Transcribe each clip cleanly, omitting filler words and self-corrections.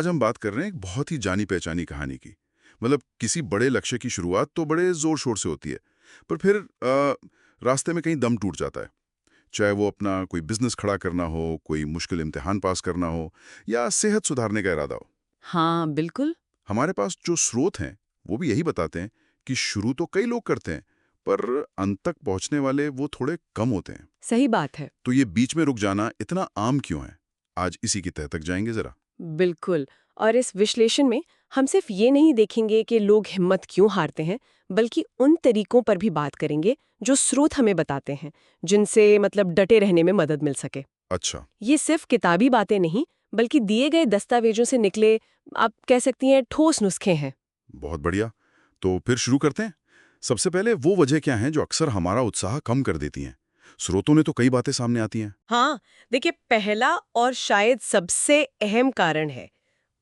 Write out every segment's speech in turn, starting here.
आज हम बात कर रहे हैं एक बहुत ही जानी पहचानी कहानी की। मतलब किसी बड़े लक्ष्य की शुरुआत तो बड़े जोर शोर से होती है, पर फिर रास्ते में कहीं दम टूट जाता है। चाहे वो अपना कोई बिजनेस खड़ा करना हो, कोई मुश्किल इम्तिहान पास करना हो, या सेहत सुधारने का इरादा हो। हाँ, बिल्कुल। हमारे पास जो स्रोत हैं वो भी यही बताते हैं कि शुरू तो कई लोग करते हैं, पर अंत तक पहुंचने वाले वो थोड़े कम होते हैं। सही बात है। तो ये बीच में रुक जाना इतना आम क्यों है? आज इसी की तह तक जाएंगे जरा। बिल्कुल। और इस विश्लेषण में हम सिर्फ ये नहीं देखेंगे कि लोग हिम्मत क्यों हारते हैं, बल्कि उन तरीकों पर भी बात करेंगे जो स्रोत हमें बताते हैं, जिनसे मतलब डटे रहने में मदद मिल सके। अच्छा। ये सिर्फ किताबी बातें नहीं, बल्कि दिए गए दस्तावेजों से निकले, आप कह सकती हैं, ठोस नुस्खे हैं। बहुत बढ़िया। तो फिर शुरू करते हैं। सबसे पहले वो वजह क्या हैं जो अक्सर हमारा उत्साह कम कर देती हैं? स्रोतों ने तो कई बातें सामने आती हैं। हाँ, देखिए, पहला और शायद सबसे अहम कारण है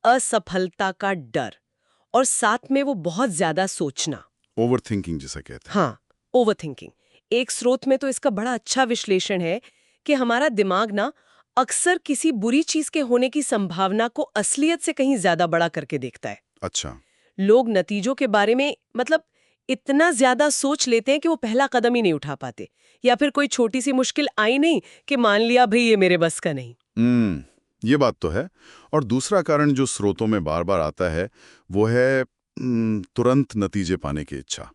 असफलता का डर, और साथ में वो बहुत ज्यादा सोचना। ओवर थिंकिंग जिसे कहते हैं। हाँ, ओवरथिंकिंग। एक स्रोत में तो इसका बड़ा अच्छा विश्लेषण है कि हमारा दिमाग ना अक्सर किसी बुरी चीज के होने की संभावना को असलियत से कहीं ज्यादा बड़ा करके देखता है। अच्छा। लोग नतीजों के बारे में मतलब इतना ज्यादा सोच लेते हैं कि वो पहला कदम ही नहीं उठा पाते, या फिर कोई छोटी सी मुश्किल आई नहीं कि मान लिया भाई ये मेरे बस का नहीं। ये बात तो है। और दूसरा कारण जो स्रोतों में बार बार आता है वो है तुरंत नतीजे पाने की इच्छा।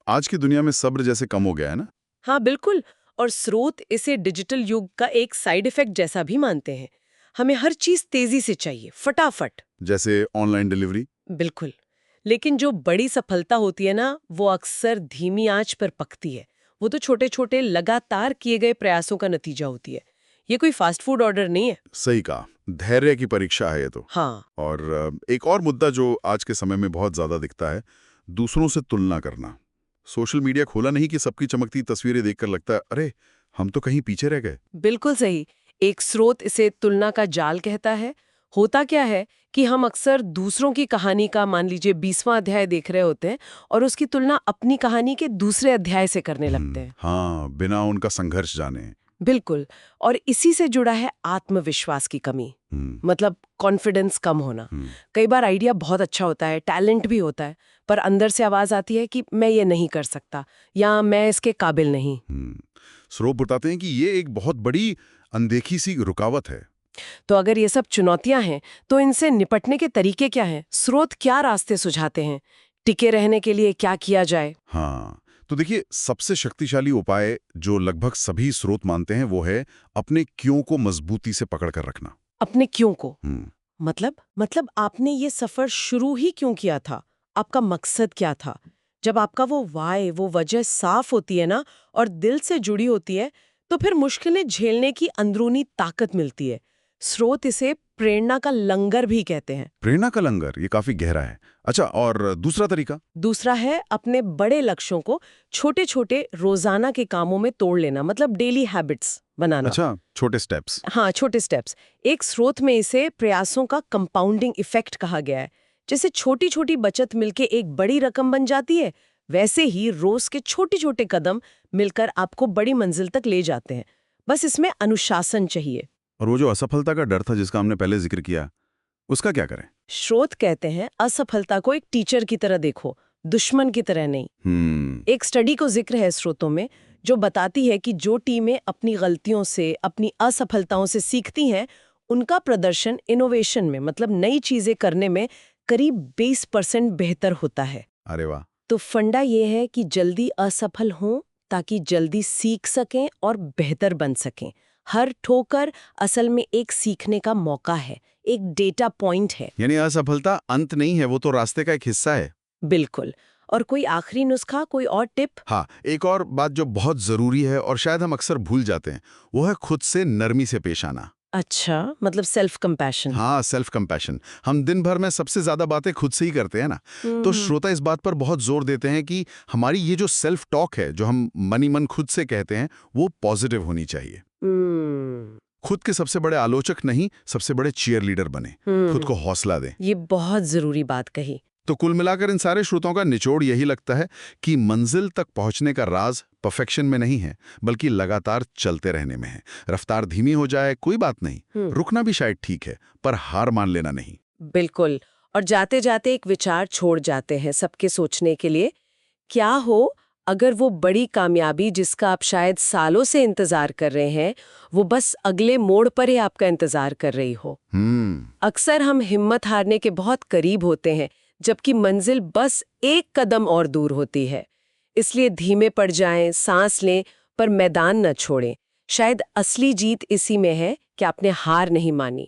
आज की दुनिया में सब्र जैसे कम हो गया है ना। हाँ, बिल्कुल। और स्रोत इसे डिजिटल युग का एक साइड इफेक्ट जैसा भी मानते हैं। हमें हर चीज तेजी से चाहिए, फटाफट। जैसे ऑनलाइन डिलीवरी। बिल्कुल। लेकिन जो बड़ी सफलता होती है ना, वो अक्सर धीमी आंच पर पकती है। वो तो छोटे छोटे लगातार किए गए प्रयासों का नतीजा होती है। ये कोई फास्ट फूड ऑर्डर नहीं है। सही कहा, धैर्य की परीक्षा है ये तो। हाँ। और एक और मुद्दा जो आज के समय में बहुत ज्यादा दिखता है, दूसरों से तुलना करना। सोशल मीडिया खोला नहीं कि सबकी चमकती तस्वीरें देखकर लगता है अरे हम तो कहीं पीछे रह गए। बिल्कुल सही। एक स्रोत इसे तुलना का जाल कहता है। होता क्या है कि हम अक्सर दूसरों की कहानी का, मान लीजिए, 20वां अध्याय देख रहे होते हैं और उसकी तुलना अपनी कहानी के दूसरे अध्याय से करने लगते हैं। हाँ, बिना उनका संघर्ष जाने। बिल्कुल। और इसी से जुड़ा है आत्मविश्वास की कमी, हम्म। मतलब कॉन्फिडेंस कम होना। हम्म। कई बार आइडिया बहुत अच्छा होता है, टैलेंट भी होता है, पर अंदर से आवाज आती है कि मैं ये नहीं कर सकता, या मैं इसके काबिल नहीं। स्रोत बताते हैं कि ये एक बहुत बड़ी अनदेखी सी रुकावट है। तो अगर ये सब चुनौतियां हैं, तो इनसे निपटने के तरीके क्या हैं? स्रोत क्या रास्ते सुझाते हैं? टिके रहने के लिए क्या किया जाए? हाँ, तो देखिए सबसे शक्तिशाली उपाय जो लगभग सभी स्रोत मानते हैं वो है अपने क्यों को मजबूती से पकड़ कर रखना। अपने क्यों को। हम्म। मतलब आपने ये सफर शुरू ही क्यों किया था? आपका मकसद क्या था? जब आपका वो वाय, वो वजह साफ होती है ना, और दिल से जुड़ी होती है, तो फिर मुश्किलें झेलने की अंदरूनी ताकत मिलती है। स्रोत इसे प्रेरणा का लंगर भी कहते हैं। प्रेरणा का लंगर, ये काफी गहरा है। अच्छा, और दूसरा तरीका? दूसरा है अपने बड़े लक्ष्यों को छोटे छोटे रोजाना के कामों में तोड़ लेना, मतलब डेली हैबिट्स बनाना। अच्छा, छोटे स्टेप्स। हाँ, छोटे स्टेप्स। एक स्रोत में इसे प्रयासों का कंपाउंडिंग इफेक्ट कहा गया है। जैसे छोटी छोटी बचत मिलके एक बड़ी रकम बन जाती है, वैसे ही रोज के छोटे छोटे कदम मिलकर आपको बड़ी मंजिल तक ले जाते हैं। बस इसमें अनुशासन चाहिए। और वो जो असफलता का डर था जिसका हमने पहले जिक्र किया, उसका क्या करें? स्रोत कहते हैं असफलता को एक टीचर की तरह देखो, दुश्मन की तरह नहीं। एक स्टडी को जिक्र है स्रोतों में जो बताती है कि जो टीमें अपनी गलतियों से, अपनी असफलताओं से सीखती हैं, उनका प्रदर्शन इनोवेशन में, मतलब नई चीजें करने में, करीब 20% बेहतर होता है। अरे वाह। तो फंडा ये है कि जल्दी असफल हों ताकि जल्दी सीख सकें और बेहतर बन सकें। हर ठोकर असल में एक सीखने का मौका है, एक डेटा पॉइंट है। यानी असफलता अंत नहीं है, वो तो रास्ते का एक हिस्सा है। बिल्कुल। और कोई आखिरी नुस्खा, कोई और टिप? हाँ, एक और बात जो बहुत जरूरी है और शायद हम अक्सर भूल जाते हैं, वो है खुद से नरमी से पेश आना। अच्छा, मतलब सेल्फ कंपैशन। हाँ, सेल्फ कंपैशन। हम दिन भर में सबसे ज्यादा बातें खुद से ही करते हैं ना। तो श्रोता इस बात पर बहुत जोर देते हैं कि हमारी ये जो सेल्फ टॉक है, जो हम मनी मन खुद से कहते हैं, वो पॉजिटिव होनी चाहिए। खुद के सबसे बड़े आलोचक नहीं, सबसे बड़े चीयर लीडर बने। खुद को हौसला दें। ये बहुत जरूरी बात कही। तो कुल मिलाकर इन सारे श्रोताओं का निचोड़ यही लगता है कि मंजिल तक पहुंचने का राज परफेक्शन में नहीं है, बल्कि लगातार चलते रहने में है। रफ्तार धीमी हो जाए कोई बात नहीं, रुकना भी शायद ठीक है, पर हार मान लेना नहीं। बिल्कुल। और जाते जाते एक विचार छोड़ जाते हैं सबके सोचने के लिए। क्या हो अगर वो बड़ी कामयाबी जिसका आप शायद सालों से इंतजार कर रहे हैं, वो बस अगले मोड़ पर ही आपका इंतजार कर रही हो। अक्सर हम हिम्मत हारने के बहुत करीब होते हैं, जबकि मंजिल बस एक कदम और दूर होती है। इसलिए धीमे पड़ जाएं, सांस लें, पर मैदान न छोड़ें। शायद असली जीत इसी में है कि आपने हार नहीं मानी।